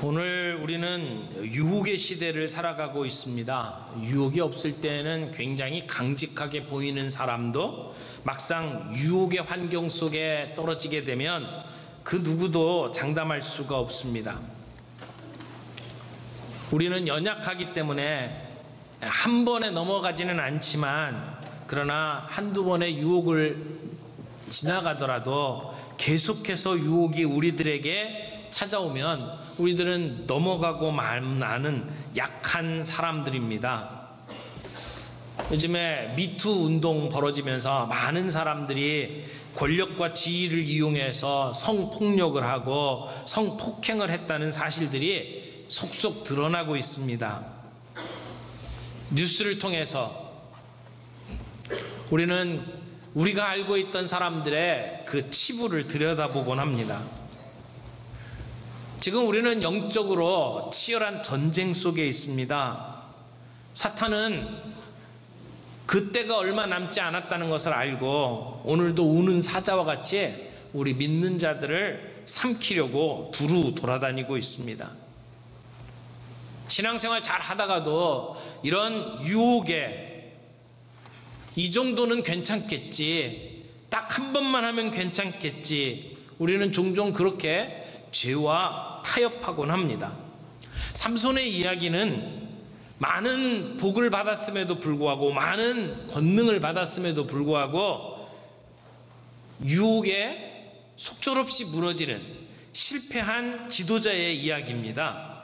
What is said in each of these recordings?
오늘 우리는 유혹의 시대를 살아가고 있습니다. 유혹이 없을 때는 굉장히 강직하게 보이는 사람도 막상 유혹의 환경 속에 떨어지게 되면 그 누구도 장담할 수가 없습니다. 우리는 연약하기 때문에 한 번에 넘어가지는 않지만, 그러나 한두 번의 유혹을 지나가더라도 계속해서 유혹이 우리들에게 찾아오면 우리들은 넘어가고 마는 약한 사람들입니다. 요즘에 미투 운동 벌어지면서 많은 사람들이 권력과 지위를 이용해서 성폭력을 하고 성폭행을 했다는 사실들이 속속 드러나고 있습니다. 뉴스를 통해서 우리는 우리가 알고 있던 사람들의 그 치부를 들여다보곤 합니다. 지금 우리는 영적으로 치열한 전쟁 속에 있습니다. 사탄은 그때가 얼마 남지 않았다는 것을 알고 오늘도 우는 사자와 같이 우리 믿는 자들을 삼키려고 두루 돌아다니고 있습니다. 신앙생활 잘 하다가도 이런 유혹에 이 정도는 괜찮겠지, 딱 한 번만 하면 괜찮겠지, 우리는 종종 그렇게 죄와 타협하곤 합니다. 삼손의 이야기는 많은 복을 받았음에도 불구하고, 많은 권능을 받았음에도 불구하고 유혹에 속절없이 무너지는 실패한 지도자의 이야기입니다.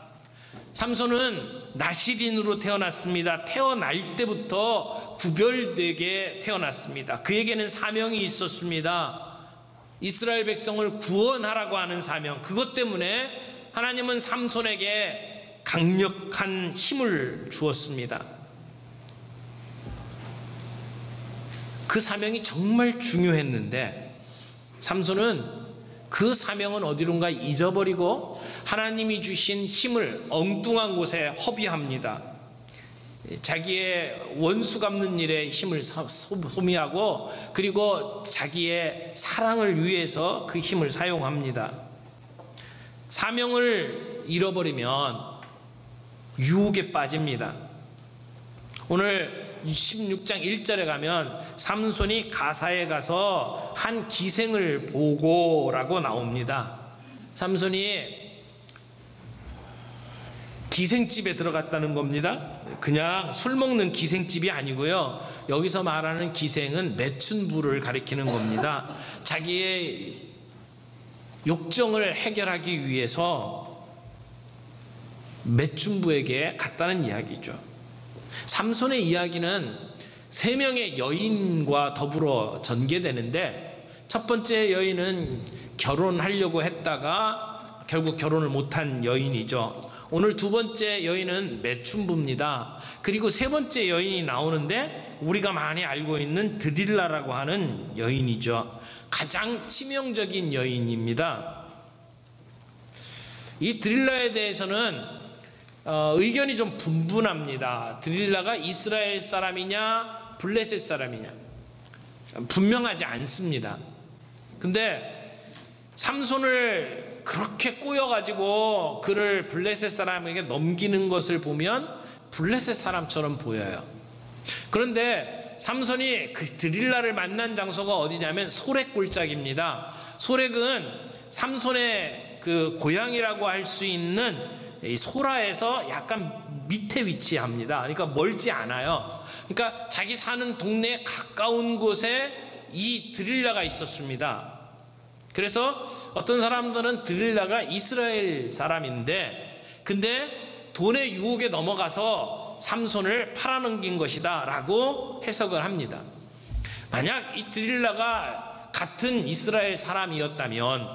삼손은 나실인으로 태어났습니다. 태어날 때부터 구별되게 태어났습니다. 그에게는 사명이 있었습니다. 이스라엘 백성을 구원하라고 하는 사명, 그것 때문에 하나님은 삼손에게 강력한 힘을 주었습니다. 그 사명이 정말 중요했는데 삼손은 그 사명은 어디론가 잊어버리고 하나님이 주신 힘을 엉뚱한 곳에 허비합니다. 자기의 원수 갚는 일에 힘을 소비하고, 그리고 자기의 사랑을 위해서 그 힘을 사용합니다. 사명을 잃어버리면 유혹에 빠집니다. 오늘 16장 1절에 가면 삼손이 가사에 가서 한 기생을 보고라고 나옵니다. 삼손이 기생집에 들어갔다는 겁니다. 그냥 술 먹는 기생집이 아니고요. 여기서 말하는 기생은 매춘부를 가리키는 겁니다. 자기의 욕정을 해결하기 위해서 매춘부에게 갔다는 이야기죠. 삼손의 이야기는 세 명의 여인과 더불어 전개되는데, 첫 번째 여인은 결혼하려고 했다가 결국 결혼을 못한 여인이죠. 오늘 두 번째 여인은 매춘부입니다. 그리고 세 번째 여인이 나오는데 우리가 많이 알고 있는 드릴라라고 하는 여인이죠. 가장 치명적인 여인입니다. 이 드릴라에 대해서는 의견이 좀 분분합니다. 드릴라가 이스라엘 사람이냐 블레셋 사람이냐 분명하지 않습니다. 근데 삼손을 그렇게 꼬여가지고 그를 블레셋 사람에게 넘기는 것을 보면 블레셋 사람처럼 보여요. 그런데 삼손이 그 드릴라를 만난 장소가 어디냐면 소렉골짜기입니다. 소렉은 삼손의 그 고향이라고 할 수 있는 이 소라에서 약간 밑에 위치합니다. 그러니까 멀지 않아요. 그러니까 자기 사는 동네에 가까운 곳에 이 드릴라가 있었습니다. 그래서 어떤 사람들은 드릴라가 이스라엘 사람인데, 근데 돈의 유혹에 넘어가서 삼손을 팔아넘긴 것이다 라고 해석을 합니다. 만약 이 드릴라가 같은 이스라엘 사람이었다면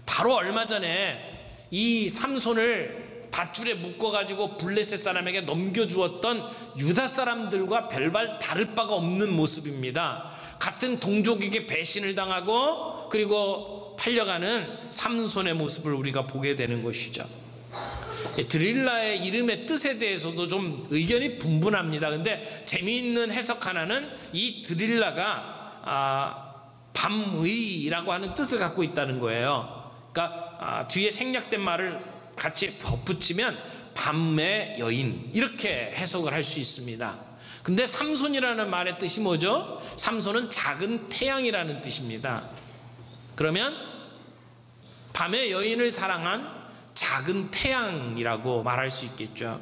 바로 얼마 전에 이 삼손을 밧줄에 묶어가지고 블레셋 사람에게 넘겨주었던 유다 사람들과 별반 다를 바가 없는 모습입니다. 같은 동족에게 배신을 당하고 그리고 팔려가는 삼손의 모습을 우리가 보게 되는 것이죠. 드릴라의 이름의 뜻에 대해서도 좀 의견이 분분합니다. 근데 재미있는 해석 하나는 이 드릴라가 밤의라고 하는 뜻을 갖고 있다는 거예요. 그러니까 뒤에 생략된 말을 같이 덧붙이면 밤의 여인 이렇게 해석을 할 수 있습니다. 근데 삼손이라는 말의 뜻이 뭐죠? 삼손은 작은 태양이라는 뜻입니다. 그러면 밤의 여인을 사랑한 작은 태양이라고 말할 수 있겠죠.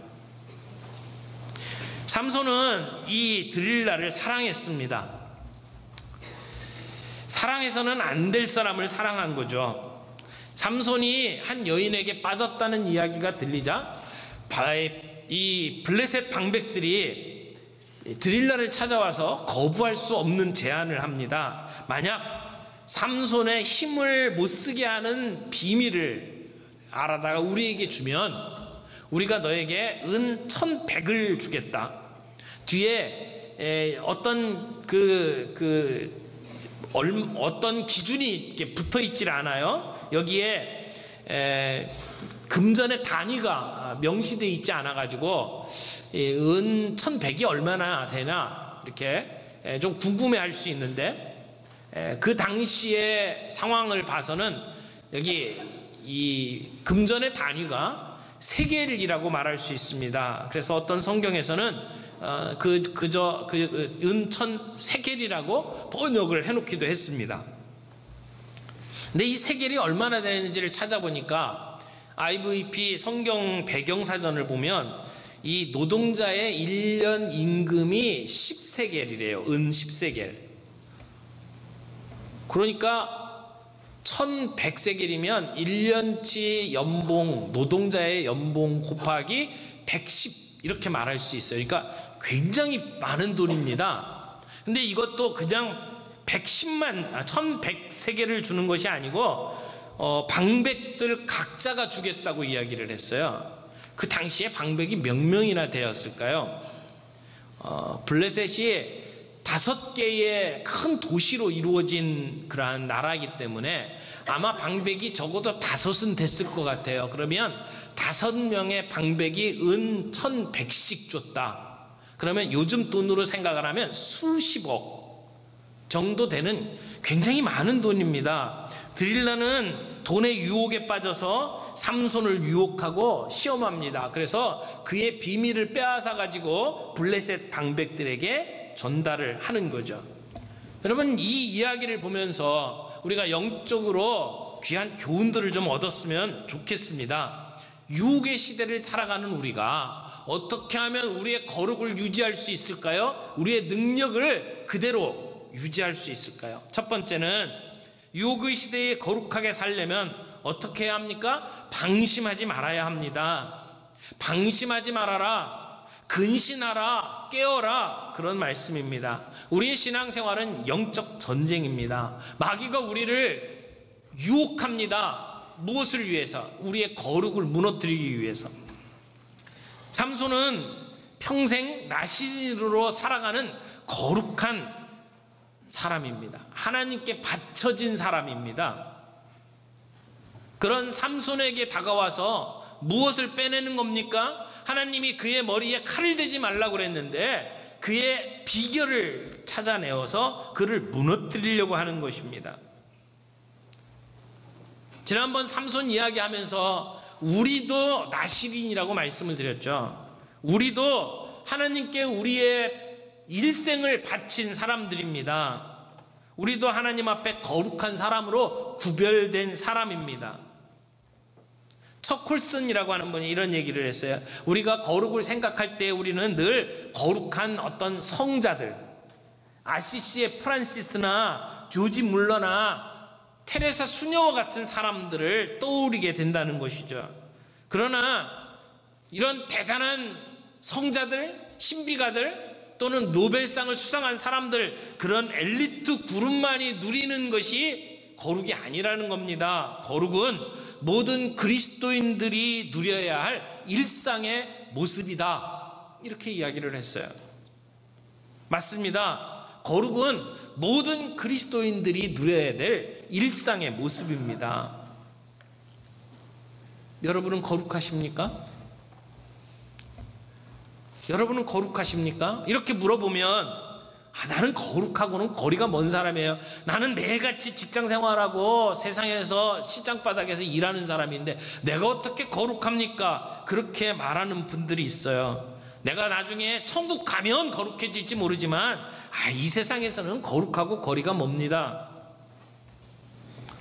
삼손은 이 드릴라를 사랑했습니다. 사랑해서는 안 될 사람을 사랑한 거죠. 삼손이 한 여인에게 빠졌다는 이야기가 들리자 이 블레셋 방백들이 드릴라를 찾아와서 거부할 수 없는 제안을 합니다. 만약 삼손의 힘을 못 쓰게 하는 비밀을 알아다가 우리에게 주면 우리가 너에게 은 1,100을 주겠다. 뒤에 어떤 어떤 기준이 이렇게 붙어 있질 않아요. 여기에 금전의 단위가 명시되어 있지 않아 가지고 은 1,100이 얼마나 되나 이렇게 좀 궁금해할 수 있는데, 그 당시의 상황을 봐서는 여기 이 금전의 단위가 세겔이라고 말할 수 있습니다. 그래서 어떤 성경에서는 그저 은 1,000세겔이라고 번역을 해놓기도 했습니다. 근데 이 세겔이 얼마나 되는지를 찾아보니까 IVP 성경 배경사전을 보면 이 노동자의 1년 임금이 10세겔이래요. 은 10세겔. 그러니까 1,100세겔이면 1년치 연봉, 노동자의 연봉 곱하기 110 이렇게 말할 수 있어요. 그러니까 굉장히 많은 돈입니다. 근데 이것도 그냥 1,100세겔을 주는 것이 아니고 방백들 각자가 주겠다고 이야기를 했어요. 그 당시에 방백이 몇 명이나 되었을까요? 블레셋이 5개의 큰 도시로 이루어진 그러한 나라이기 때문에 아마 방백이 적어도 5은 됐을 것 같아요. 그러면 5명의 방백이 은 1,100씩 줬다. 그러면 요즘 돈으로 생각을 하면 수십억 정도 되는 굉장히 많은 돈입니다. 드릴라는 돈의 유혹에 빠져서 삼손을 유혹하고 시험합니다. 그래서 그의 비밀을 빼앗아 가지고 블레셋 방백들에게 전달을 하는 거죠. 여러분, 이 이야기를 보면서 우리가 영적으로 귀한 교훈들을 좀 얻었으면 좋겠습니다. 유혹의 시대를 살아가는 우리가 어떻게 하면 우리의 거룩을 유지할 수 있을까요? 우리의 능력을 그대로 유지할 수 있을까요? 첫 번째는 유혹의 시대에 거룩하게 살려면 어떻게 해야 합니까? 방심하지 말아야 합니다. 방심하지 말아라. 근신하라, 깨어라, 그런 말씀입니다. 우리의 신앙생활은 영적 전쟁입니다. 마귀가 우리를 유혹합니다. 무엇을 위해서? 우리의 거룩을 무너뜨리기 위해서. 삼손은 평생 나시린으로 살아가는 거룩한 사람입니다. 하나님께 바쳐진 사람입니다. 그런 삼손에게 다가와서 무엇을 빼내는 겁니까? 하나님이 그의 머리에 칼을 대지 말라고 그랬는데 그의 비결을 찾아내어서 그를 무너뜨리려고 하는 것입니다. 지난번 삼손 이야기하면서 우리도 나시린이라고 말씀을 드렸죠. 우리도 하나님께 우리의 일생을 바친 사람들입니다. 우리도 하나님 앞에 거룩한 사람으로 구별된 사람입니다. 척홀슨이라고 하는 분이 이런 얘기를 했어요. 우리가 거룩을 생각할 때 우리는 늘 거룩한 어떤 성자들, 아시시의 프란시스나 조지 물러나 테레사 수녀와 같은 사람들을 떠오르게 된다는 것이죠. 그러나 이런 대단한 성자들, 신비가들 또는 노벨상을 수상한 사람들, 그런 엘리트 그룹만이 누리는 것이 거룩이 아니라는 겁니다. 거룩은 모든 그리스도인들이 누려야 할 일상의 모습이다, 이렇게 이야기를 했어요. 맞습니다. 거룩은 모든 그리스도인들이 누려야 될 일상의 모습입니다. 여러분은 거룩하십니까? 여러분은 거룩하십니까? 이렇게 물어보면 나는 거룩하고는 거리가 먼 사람이에요. 나는 매일같이 직장 생활하고 세상에서 시장바닥에서 일하는 사람인데 내가 어떻게 거룩합니까? 그렇게 말하는 분들이 있어요. 내가 나중에 천국 가면 거룩해질지 모르지만 이 세상에서는 거룩하고 거리가 멉니다.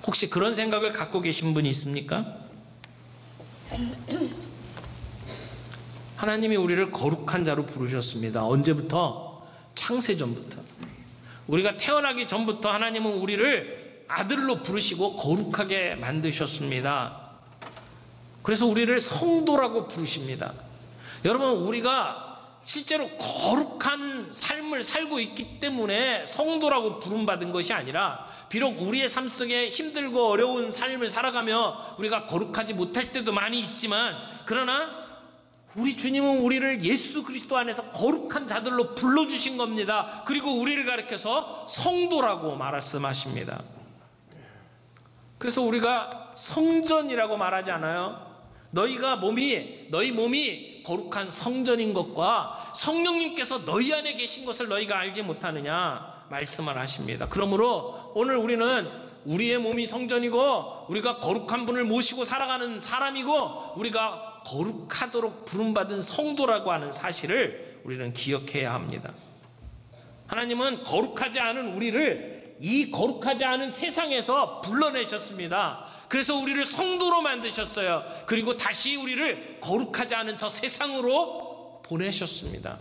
혹시 그런 생각을 갖고 계신 분이 있습니까? 하나님이 우리를 거룩한 자로 부르셨습니다. 언제부터? 창세전부터. 우리가 태어나기 전부터 하나님은 우리를 아들로 부르시고 거룩하게 만드셨습니다. 그래서 우리를 성도라고 부르십니다. 여러분, 우리가 실제로 거룩한 삶을 살고 있기 때문에 성도라고 부름받은 것이 아니라, 비록 우리의 삶 속에 힘들고 어려운 삶을 살아가며 우리가 거룩하지 못할 때도 많이 있지만, 그러나 우리 주님은 우리를 예수 그리스도 안에서 거룩한 자들로 불러주신 겁니다. 그리고 우리를 가리켜서 성도라고 말씀하십니다. 그래서 우리가 성전이라고 말하지 않아요. 너희 몸이 거룩한 성전인 것과 성령님께서 너희 안에 계신 것을 너희가 알지 못하느냐 말씀을 하십니다. 그러므로 오늘 우리는 우리의 몸이 성전이고 우리가 거룩한 분을 모시고 살아가는 사람이고 우리가 거룩하도록 부름받은 성도라고 하는 사실을 우리는 기억해야 합니다. 하나님은 거룩하지 않은 우리를 이 거룩하지 않은 세상에서 불러내셨습니다. 그래서 우리를 성도로 만드셨어요. 그리고 다시 우리를 거룩하지 않은 저 세상으로 보내셨습니다.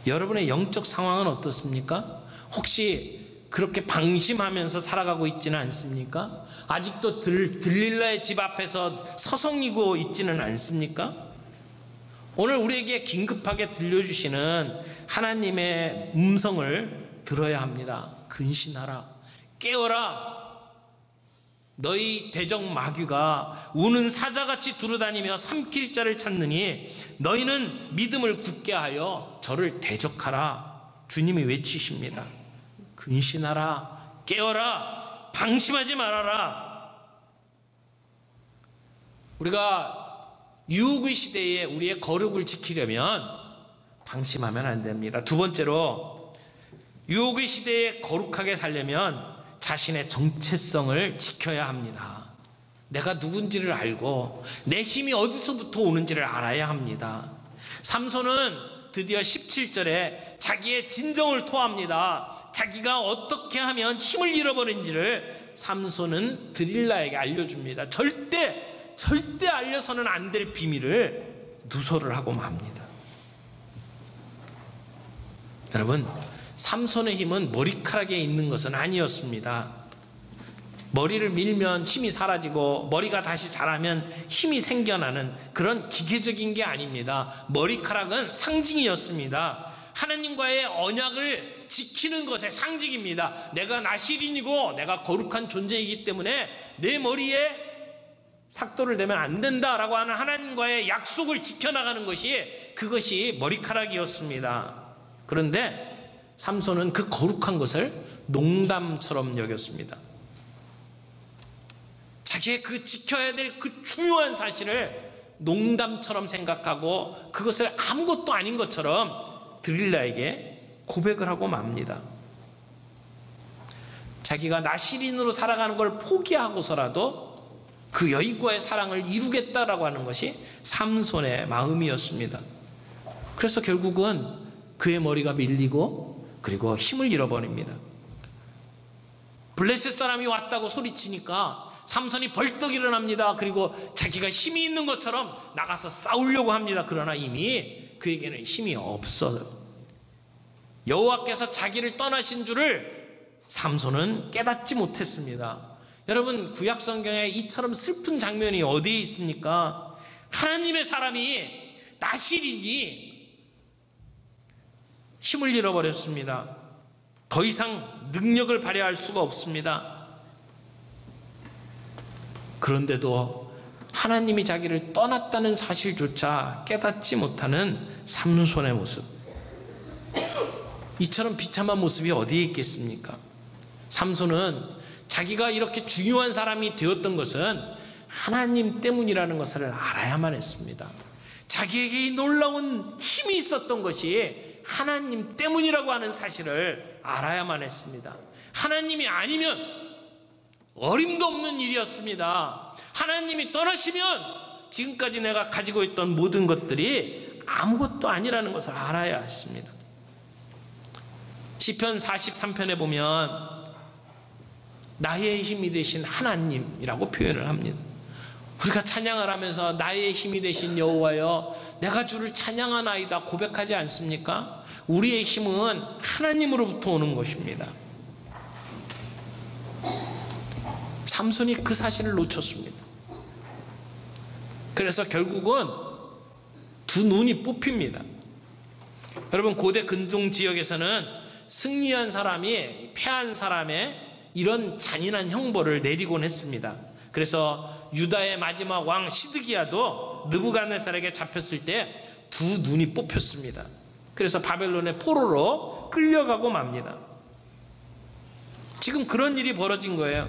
여러분의 영적 상황은 어떻습니까? 혹시 그렇게 방심하면서 살아가고 있지는 않습니까? 아직도 들릴라의 집 앞에서 서성이고 있지는 않습니까? 오늘 우리에게 긴급하게 들려주시는 하나님의 음성을 들어야 합니다. 근신하라, 깨어라. 너희 대적 마귀가 우는 사자같이 두루다니며 삼킬 자를 찾느니 너희는 믿음을 굳게 하여 저를 대적하라. 주님이 외치십니다. 근신하라, 깨어라, 방심하지 말아라. 우리가 유혹의 시대에 우리의 거룩을 지키려면 방심하면 안 됩니다. 두 번째로, 유혹의 시대에 거룩하게 살려면 자신의 정체성을 지켜야 합니다. 내가 누군지를 알고 내 힘이 어디서부터 오는지를 알아야 합니다. 삼손은 드디어 17절에 자기의 진정을 토합니다. 자기가 어떻게 하면 힘을 잃어버린지를 삼손은 드릴라에게 알려줍니다. 절대 알려서는 안 될 비밀을 누설을 하고 맙니다. 여러분, 삼손의 힘은 머리카락에 있는 것은 아니었습니다. 머리를 밀면 힘이 사라지고 머리가 다시 자라면 힘이 생겨나는 그런 기계적인 게 아닙니다. 머리카락은 상징이었습니다. 하나님과의 언약을 지키는 것의 상징입니다. 내가 나실인이고 내가 거룩한 존재이기 때문에 내 머리에 삭도를 대면 안 된다라고 하는 하나님과의 약속을 지켜나가는 그것이 머리카락이었습니다. 그런데 삼손은 그 거룩한 것을 농담처럼 여겼습니다. 자기의 그 지켜야 될 그 중요한 사실을 농담처럼 생각하고 그것을 아무것도 아닌 것처럼 드릴라에게 고백을 하고 맙니다. 자기가 나실인으로 살아가는 걸 포기하고서라도 그 여인과의 사랑을 이루겠다라고 하는 것이 삼손의 마음이었습니다. 그래서 결국은 그의 머리가 밀리고 그리고 힘을 잃어버립니다. 블레셋 사람이 왔다고 소리치니까 삼손이 벌떡 일어납니다. 그리고 자기가 힘이 있는 것처럼 나가서 싸우려고 합니다. 그러나 이미 그에게는 힘이 없어요. 여호와께서 자기를 떠나신 줄을 삼손은 깨닫지 못했습니다. 여러분, 구약 성경에 이처럼 슬픈 장면이 어디에 있습니까? 하나님의 사람이 나실인이 힘을 잃어버렸습니다. 더 이상 능력을 발휘할 수가 없습니다. 그런데도 하나님이 자기를 떠났다는 사실조차 깨닫지 못하는 삼손의 모습, 이처럼 비참한 모습이 어디에 있겠습니까? 삼손은 자기가 이렇게 중요한 사람이 되었던 것은 하나님 때문이라는 것을 알아야만 했습니다. 자기에게 이 놀라운 힘이 있었던 것이 하나님 때문이라고 하는 사실을 알아야만 했습니다. 하나님이 아니면 어림도 없는 일이었습니다. 하나님이 떠나시면 지금까지 내가 가지고 있던 모든 것들이 아무것도 아니라는 것을 알아야 했습니다. 시편 43편에 보면 나의 힘이 되신 하나님이라고 표현을 합니다. 우리가 찬양을 하면서 나의 힘이 되신 여호와여 내가 주를 찬양하나이다 고백하지 않습니까? 우리의 힘은 하나님으로부터 오는 것입니다. 삼손이 그 사실을 놓쳤습니다. 그래서 결국은 두 눈이 뽑힙니다. 여러분, 고대 근동 지역에서는 승리한 사람이 패한 사람의 이런 잔인한 형벌을 내리곤 했습니다. 그래서 유다의 마지막 왕 시드기야도 느부갓네살에게 잡혔을 때 두 눈이 뽑혔습니다. 그래서 바벨론의 포로로 끌려가고 맙니다. 지금 그런 일이 벌어진 거예요.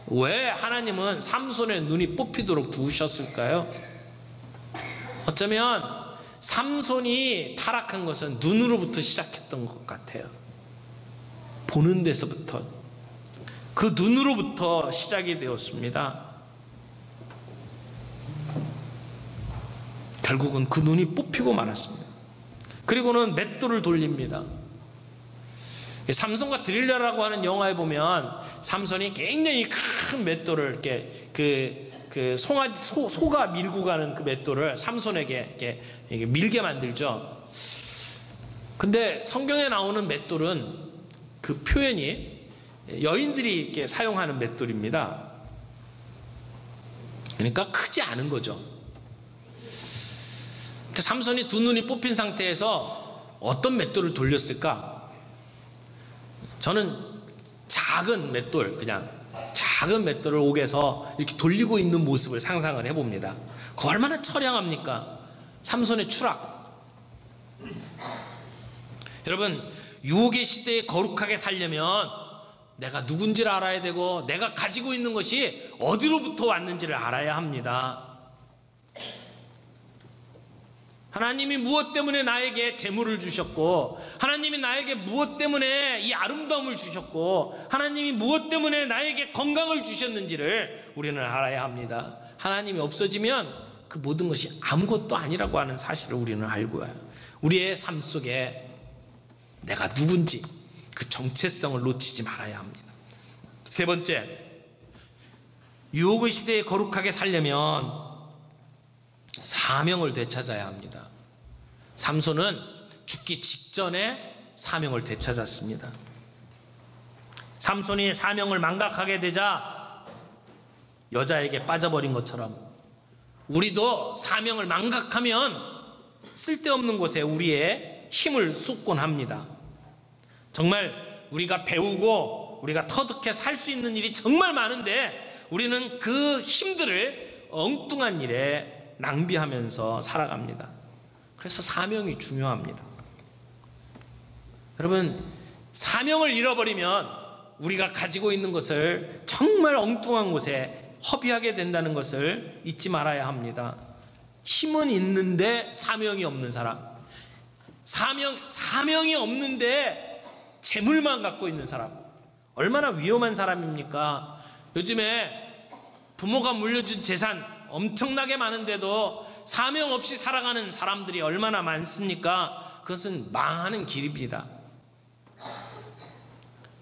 왜 하나님은 삼손의 눈이 뽑히도록 두셨을까요? 어쩌면 삼손이 타락한 것은 눈으로부터 시작했던 것 같아요. 보는 데서부터, 그 눈으로부터 시작이 되었습니다. 결국은 그 눈이 뽑히고 말았습니다. 그리고는 맷돌을 돌립니다. 삼손과 드릴라라고 하는 영화에 보면 삼손이 굉장히 큰 맷돌을 이렇게 소가 밀고 가는 그 맷돌을 삼손에게 이렇게 밀게 만들죠. 근데 성경에 나오는 맷돌은 그 표현이 여인들이 이렇게 사용하는 맷돌입니다. 그러니까 크지 않은 거죠. 삼손이 두 눈이 뽑힌 상태에서 어떤 맷돌을 돌렸을까? 저는 작은 맷돌, 그냥 작은 맷돌을 옥에서 이렇게 돌리고 있는 모습을 상상을 해봅니다. 그거 얼마나 처량합니까? 삼손의 추락. 여러분, 유혹의 시대에 거룩하게 살려면 내가 누군지를 알아야 되고 내가 가지고 있는 것이 어디로부터 왔는지를 알아야 합니다. 하나님이 무엇 때문에 나에게 재물을 주셨고, 하나님이 나에게 무엇 때문에 이 아름다움을 주셨고, 하나님이 무엇 때문에 나에게 건강을 주셨는지를 우리는 알아야 합니다. 하나님이 없어지면 그 모든 것이 아무것도 아니라고 하는 사실을 우리는 알고 해요. 우리의 삶 속에 내가 누군지 그 정체성을 놓치지 말아야 합니다. 세 번째, 유혹의 시대에 거룩하게 살려면 사명을 되찾아야 합니다. 삼손은 죽기 직전에 사명을 되찾았습니다. 삼손이 사명을 망각하게 되자 여자에게 빠져버린 것처럼 우리도 사명을 망각하면 쓸데없는 곳에 우리의 힘을 쏟곤 합니다. 정말 우리가 배우고 우리가 터득해 살 수 있는 일이 정말 많은데 우리는 그 힘들을 엉뚱한 일에 낭비하면서 살아갑니다. 그래서 사명이 중요합니다. 여러분, 사명을 잃어버리면 우리가 가지고 있는 것을 정말 엉뚱한 곳에 허비하게 된다는 것을 잊지 말아야 합니다. 힘은 있는데 사명이 없는 사람, 사명이 없는데 재물만 갖고 있는 사람, 얼마나 위험한 사람입니까? 요즘에 부모가 물려준 재산 엄청나게 많은데도 사명 없이 살아가는 사람들이 얼마나 많습니까? 그것은 망하는 길입니다.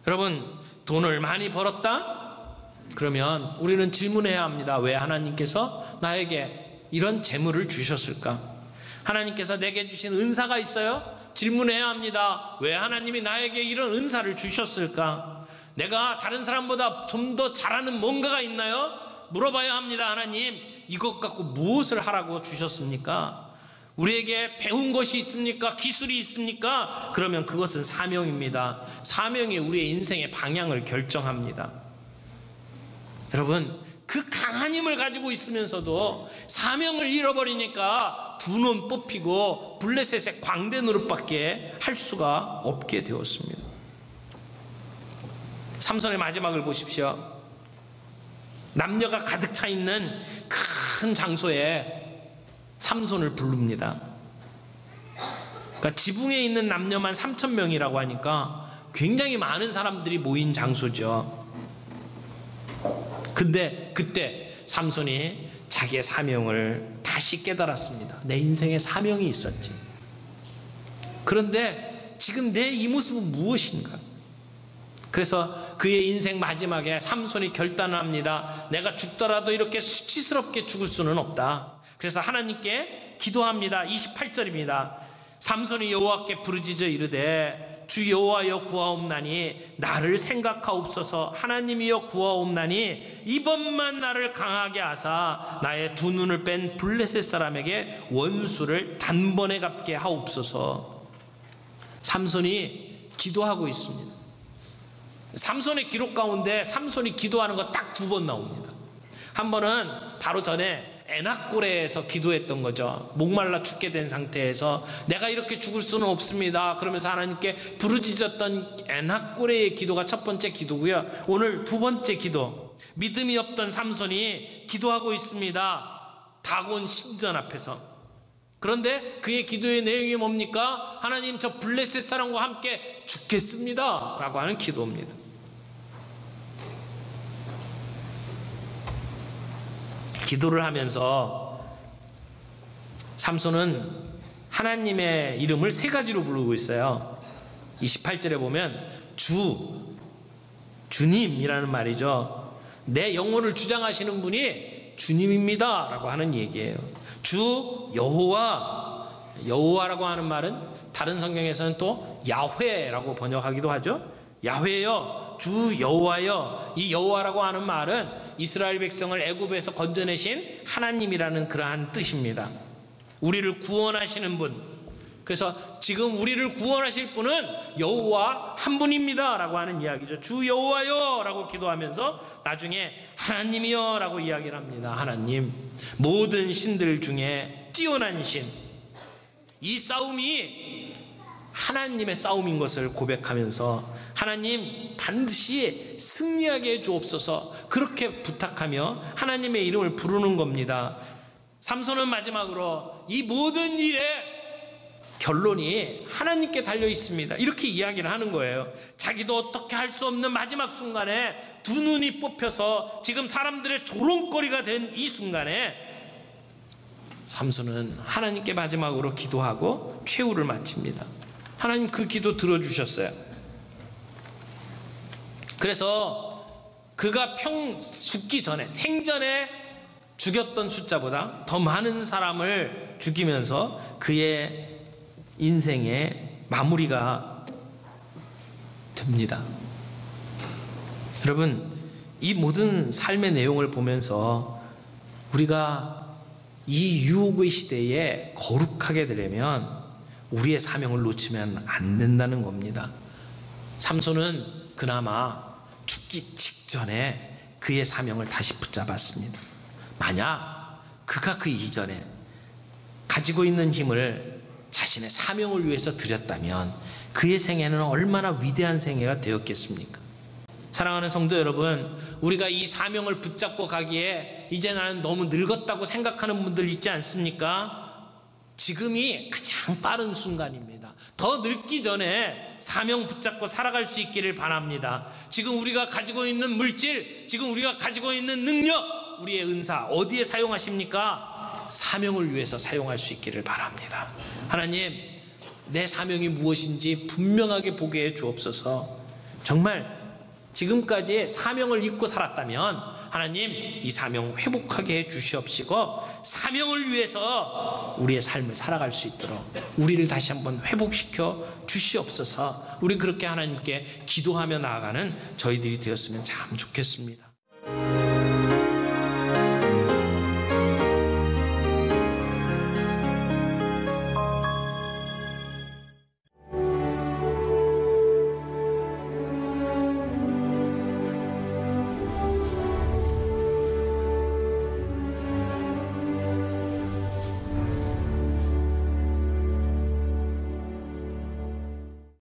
여러분, 돈을 많이 벌었다? 그러면 우리는 질문해야 합니다. 왜 하나님께서 나에게 이런 재물을 주셨을까? 하나님께서 내게 주신 은사가 있어요? 질문해야 합니다. 왜 하나님이 나에게 이런 은사를 주셨을까? 내가 다른 사람보다 좀 더 잘하는 뭔가가 있나요? 물어봐야 합니다. 하나님, 이것 갖고 무엇을 하라고 주셨습니까? 우리에게 배운 것이 있습니까? 기술이 있습니까? 그러면 그것은 사명입니다. 사명이 우리의 인생의 방향을 결정합니다. 여러분, 그 강한 힘을 가지고 있으면서도 사명을 잃어버리니까 두 눈 뽑히고 블레셋의 광대 노릇밖에 할 수가 없게 되었습니다. 삼손의 마지막을 보십시오. 남녀가 가득 차 있는 큰 장소에 삼손을 부릅니다. 그러니까 지붕에 있는 남녀만 3,000명이라고 하니까 굉장히 많은 사람들이 모인 장소죠. 근데 그때 삼손이 자기의 사명을 다시 깨달았습니다. 내 인생에 사명이 있었지. 그런데 지금 내 이 모습은 무엇인가? 그래서 그의 인생 마지막에 삼손이 결단을 합니다. 내가 죽더라도 이렇게 수치스럽게 죽을 수는 없다. 그래서 하나님께 기도합니다. 28절입니다. 삼손이 여호와께 부르짖어 이르되 주 여호와여 구하옵나니 나를 생각하옵소서. 하나님이여 구하옵나니 이번만 나를 강하게 하사 나의 두 눈을 뺀 블레셋 사람에게 원수를 단번에 갚게 하옵소서. 삼손이 기도하고 있습니다. 삼손의 기록 가운데 삼손이 기도하는 거 딱 2번 나옵니다. 한 번은 바로 전에 에낙고레에서 기도했던 거죠. 목말라 죽게 된 상태에서 내가 이렇게 죽을 수는 없습니다. 그러면서 하나님께 부르짖었던 에낙고레의 기도가 첫 번째 기도고요. 오늘 2번째 기도, 믿음이 없던 삼손이 기도하고 있습니다. 다곤 신전 앞에서. 그런데 그의 기도의 내용이 뭡니까? 하나님, 저 블레셋 사람과 함께 죽겠습니다 라고 하는 기도입니다. 기도를 하면서 삼손은 하나님의 이름을 3가지로 부르고 있어요. 28절에 보면 주님이라는 말이죠. 내 영혼을 주장하시는 분이 주님입니다 라고 하는 얘기예요. 주 여호와라고 하는 말은 다른 성경에서는 또 야훼라고 번역하기도 하죠. 야훼여, 주 여호와여. 이 여호와라고 하는 말은 이스라엘 백성을 애굽에서 건져내신 하나님이라는 그러한 뜻입니다. 우리를 구원하시는 분. 그래서 지금 우리를 구원하실 분은 여호와 한 분입니다 라고 하는 이야기죠. 주 여호와여 라고 기도하면서 나중에 하나님이여 라고 이야기를 합니다. 하나님, 모든 신들 중에 뛰어난 신. 이 싸움이 하나님의 싸움인 것을 고백하면서 하나님 반드시 승리하게 해주옵소서, 그렇게 부탁하며 하나님의 이름을 부르는 겁니다. 삼손은 마지막으로 이 모든 일의 결론이 하나님께 달려 있습니다 이렇게 이야기를 하는 거예요. 자기도 어떻게 할 수 없는 마지막 순간에 두 눈이 뽑혀서 지금 사람들의 조롱거리가 된 이 순간에 삼손은 하나님께 마지막으로 기도하고 최후를 마칩니다. 하나님 그 기도 들어주셨어요. 그래서 그가 죽기 전에, 생전에 죽였던 숫자보다 더 많은 사람을 죽이면서 그의 인생의 마무리가 됩니다. 여러분, 이 모든 삶의 내용을 보면서 우리가 이 유혹의 시대에 거룩하게 되려면 우리의 사명을 놓치면 안 된다는 겁니다. 삼손은 그나마 죽기 직전에 그의 사명을 다시 붙잡았습니다. 만약 그가 그 이전에 가지고 있는 힘을 자신의 사명을 위해서 드렸다면 그의 생애는 얼마나 위대한 생애가 되었겠습니까? 사랑하는 성도 여러분, 우리가 이 사명을 붙잡고 가기에 이제 나는 너무 늙었다고 생각하는 분들 있지 않습니까? 지금이 가장 빠른 순간입니다. 더 늙기 전에 사명 붙잡고 살아갈 수 있기를 바랍니다. 지금 우리가 가지고 있는 물질, 지금 우리가 가지고 있는 능력, 우리의 은사 어디에 사용하십니까? 사명을 위해서 사용할 수 있기를 바랍니다. 하나님, 내 사명이 무엇인지 분명하게 보게 해 주옵소서. 정말 지금까지 사명을 잊고 살았다면 하나님, 이 사명 회복하게 해 주시옵시고 사명을 위해서 우리의 삶을 살아갈 수 있도록 우리를 다시 한번 회복시켜 주시옵소서. 우리 그렇게 하나님께 기도하며 나아가는 저희들이 되었으면 참 좋겠습니다.